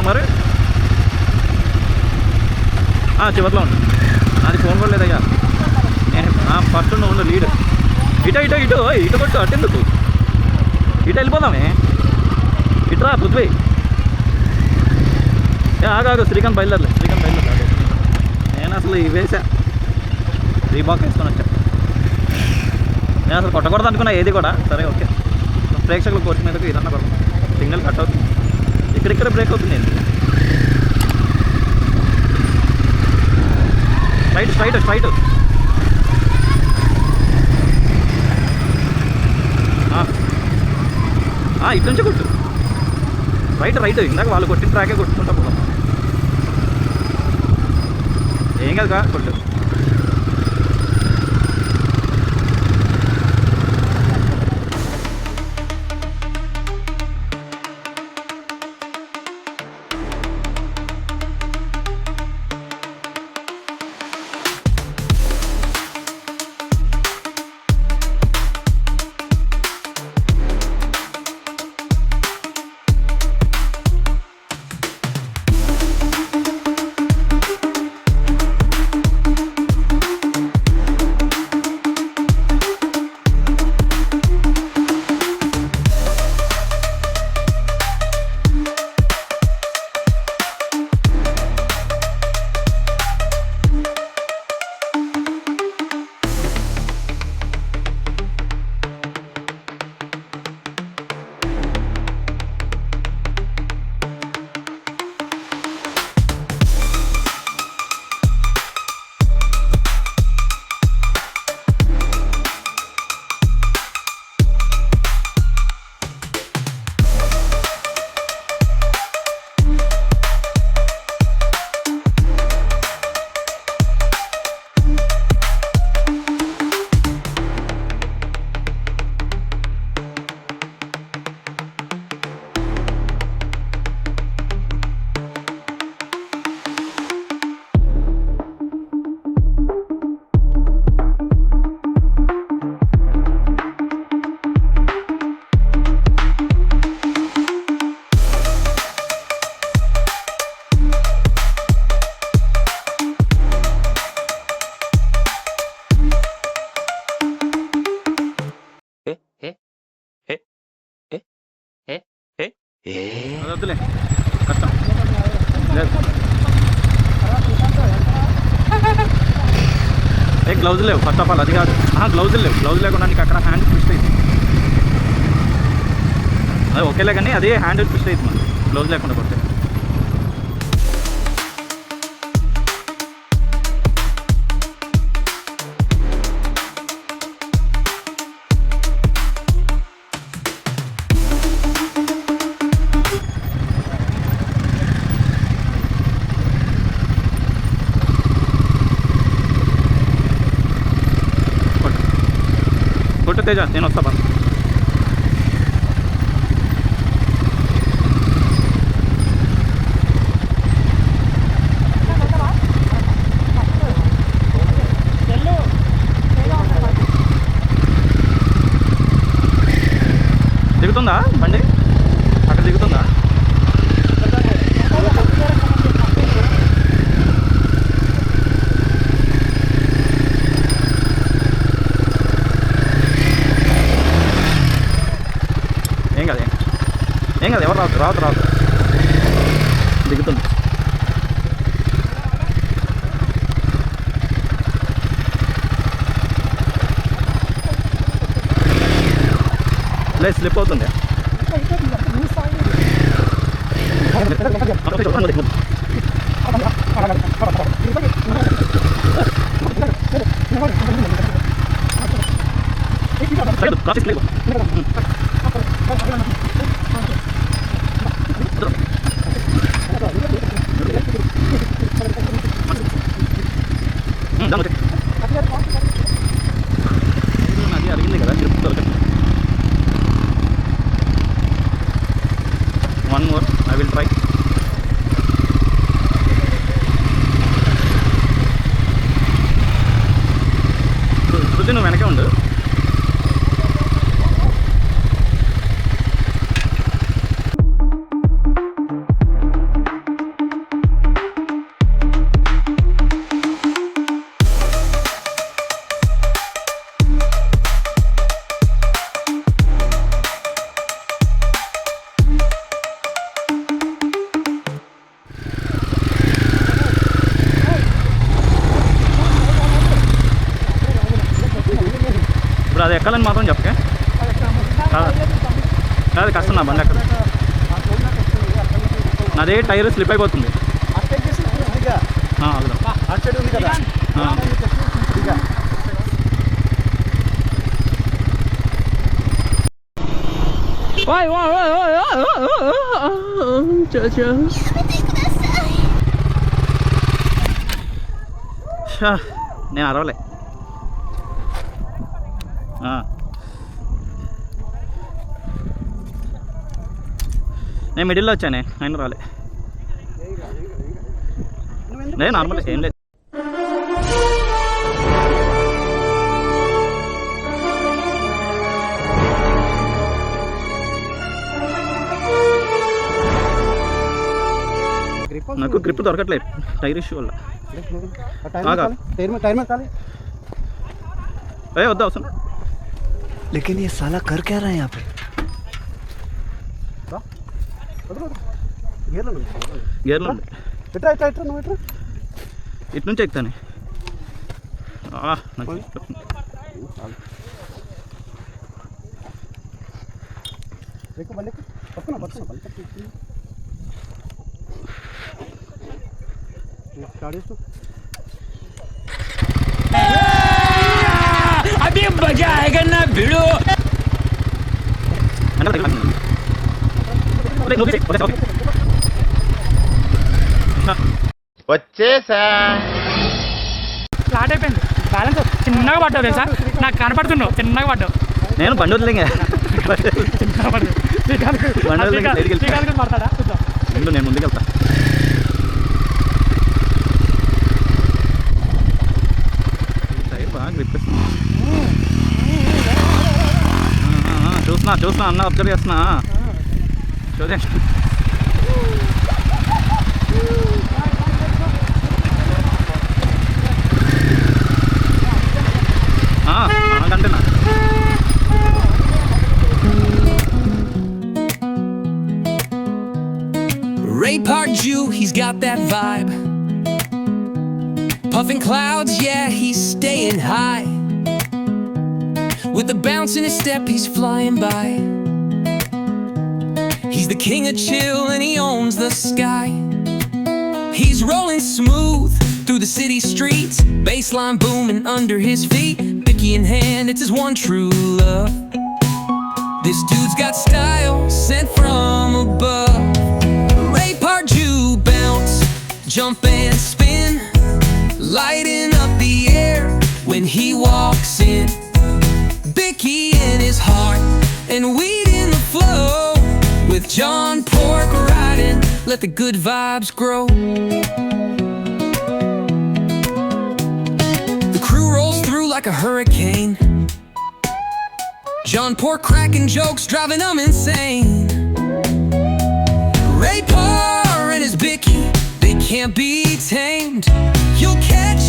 మరి చివరిలో ఉంది. అది ఫోన్ కూడా లేదయ్యా. నేను ఫస్ట్ ఉండు లీడ్. ఇటు ఇటు ఇటు ఇటు కొట్టు. అటెందుకు ఇటు వెళ్ళిపోదామే. ఇటురా పృథ్వీ. ఆగాగు శ్రీకాంత్ బయలుదేరలే. నేను అసలు వేసా రీబాక్ వేసుకొని వచ్చా. నేను అసలు కొట్టకూడదు అనుకున్నా ఏది కూడా. సరే ఓకే, ప్రేక్షకుల కోరిక మీదకు ఇదన్నా కొడతాం. సిగ్నల్ కట్ అవుతుంది, ఇక్కడిక్కడ బ్రేక్ అవుతుంది. స్ట్రైట్ ఇటు నుంచి కొట్టు. రైట్ ఇందాక వాళ్ళు కొట్టిన ట్రాకే కొట్టుకుంటా పోదాం. ఏం కదా కొట్టు. వద్దులే కష్టం లేదు. గ్లౌజ్ లేవు ఫస్ట్ ఆఫ్ ఆల్. అది కాదు, గ్లౌజ్ లేవు. గ్లౌజ్ లేకుండా నీకు అక్కడ హ్యాండ్ ట్విస్ట్ అయింది. అది ఓకేలే కానీ అదే హ్యాండ్ ట్విస్ట్ అయింది మనం గ్లౌజ్ లేకుండా కొడితే. తేజ నేను వస్తా బాగా. దిగుతుందా బండి? అక్కడ దిగుతుందా? ఏం కదా, ఎవరు రావద్దు దిగుతుంది. లేదు స్లిప్ అవుతుంది. అది అడిగింది కదా Tirupati. One more I will try. Shruti నువ్వు వెనకే ఉండు. ఎక్కాలని మాత్రం చెప్పకే. కాదు కష్టం నా బండి అక్కడ. నాదే టైర్ స్లిప్ అయిపోతుంది. నేను అరవలే. నేను మిడిల్లో వచ్చానే, ఆయన రాలే. లేదు నార్మల్ ఏం లేదు. నాకు గ్రిప్ దొరకట్లేదు టైర్ ఇష్యూ వల్ల. ఏ వద్దా అవసరం. लेकिन ये साला कर क्या रहा है यहाँ पे? గేర్లో ఇటు నుంచి ఎక్కుతాను. अभी मजा आएगा ना भिड़ो. వచ్చేసా. ఫ్లాట్ అయిపోయింది. బ్యాలెన్స్ చిన్నగా పడ్డావు తెలుసా, నాకు కనపడుతున్నావు చిన్నగా పడ్డావు. నేను బండి వదిలేంగా చిన్నగా పడ్డావు. పడతాడా చూద్దాం. నేను ముందుకు వెళ్తా. బాగా గ్రిప్ చూస్తున్నా అన్న అబ్జర్వ్ చేస్తున్నా. చూడండి మనకంటేనా. Ray Park Jew, he's got that vibe. Puffing clouds, yeah, he's staying high. With a bounce in his step, he's flying by. He's the king of chill and he owns the sky. He's rolling smooth through the city streets, bassline booming under his feet. Bicky in hand, it's his one true love. This dude's got style sent from above. Ray Park Jew, bounce, jump and spin, lighting up the air when he walks in. Bicky in his heart and weed in the flow. With John Pork riding, let the good vibes grow. The crew rolls through like a hurricane. John Pork cracking jokes, driving them insane. Ray Park and his Bicky, they can't be tamed. You'll catch